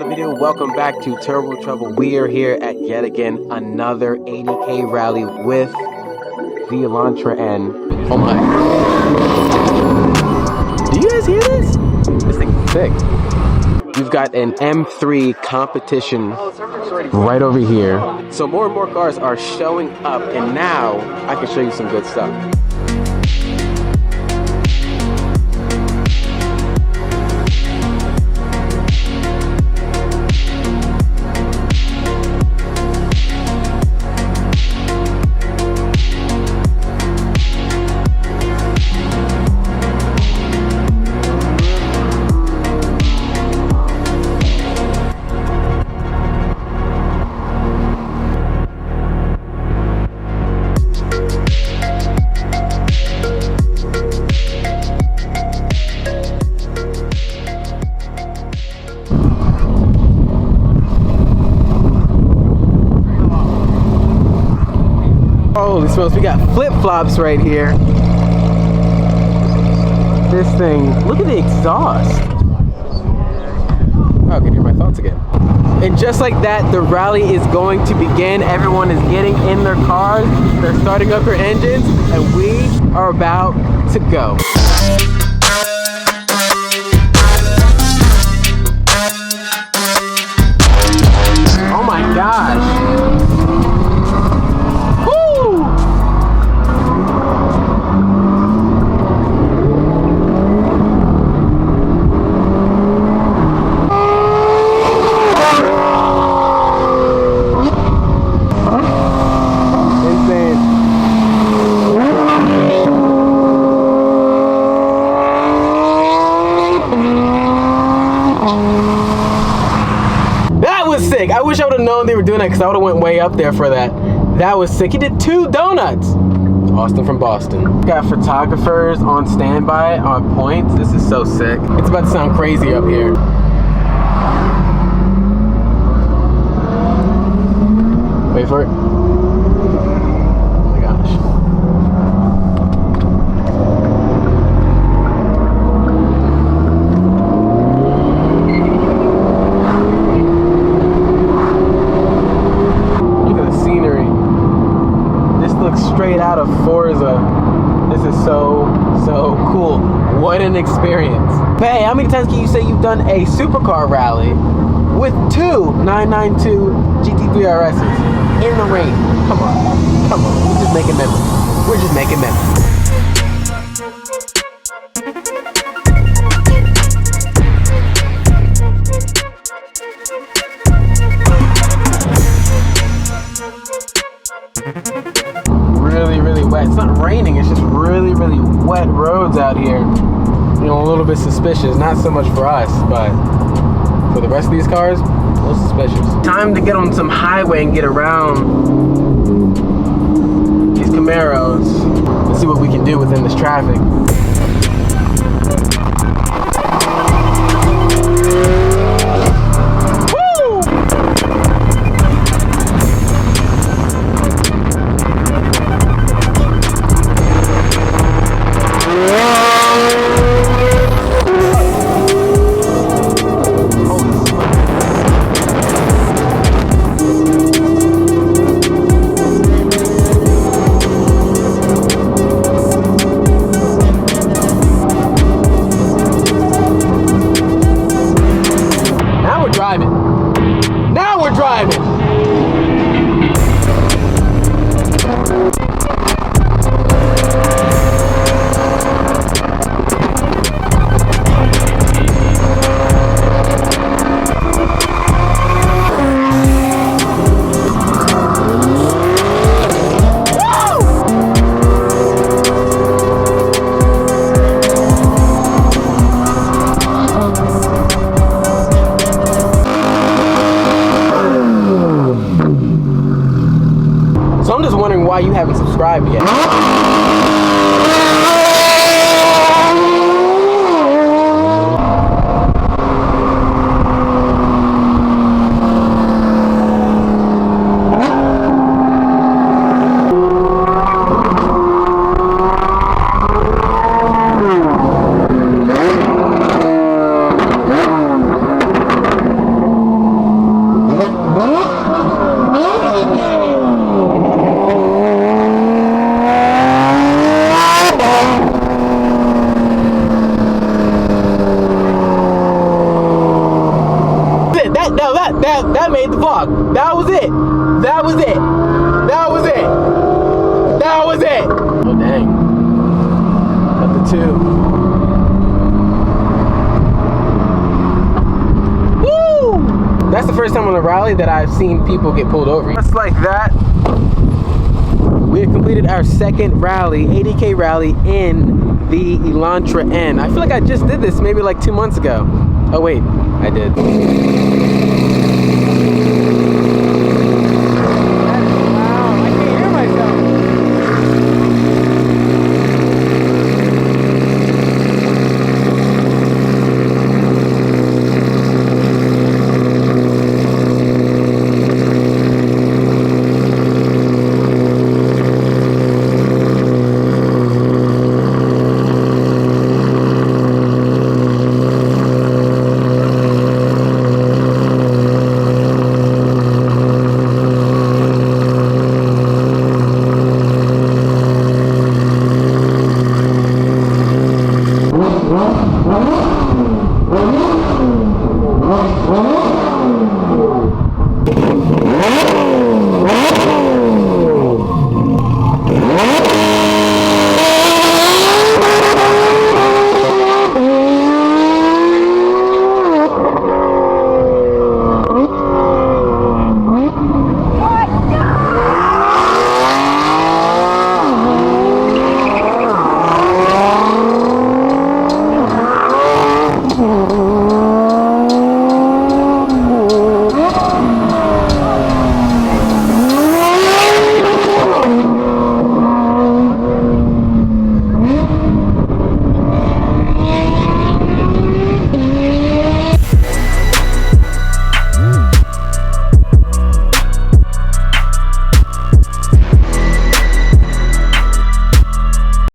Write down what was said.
another video. Welcome back to Turbo Trouble. We are here at yet again another ADK rally with the Elantra N. Oh my. Do you guys hear this? This thing is sick. We've got an M3 competition right over here. So more and more cars are showing up, and now I can show you some good stuff. Holy smokes, we got flip-flops right here. This thing, look at the exhaust. Oh, I can hear my thoughts again. And just like that, the rally is going to begin. Everyone is getting in their cars, they're starting up their engines, and we are about to go. Oh my gosh. Sick. I wish I would have known they were doing that because I would have went way up there for that. That was sick. He did 2 donuts. Austin from Boston. Got photographers on standby on points. This is so sick. It's about to sound crazy up here. Wait for it. Oh my gosh. Straight out of Forza. This is so cool. What an experience. But hey, how many times can you say you've done a supercar rally with 2 992 GT3 RSs in the rain? Come on. We're just making memories. We're just making memories. Really wet. It's not raining, it's just really wet roads out here. You know, a little bit suspicious. Not so much for us, but for the rest of these cars, a little suspicious. Time to get on some highway and get around these Camaros and see what we can do within this traffic. Now we're driving. So I'm just wondering why you haven't subscribed yet. dog. That was it. That was it. That was it. That was it. Oh, dang. Got the 2. Woo! That's the first time on a rally that I've seen people get pulled over. Just like that. We have completed our second rally, ADK rally in the Elantra N. I feel like I just did this maybe like 2 months ago. Oh wait, I did.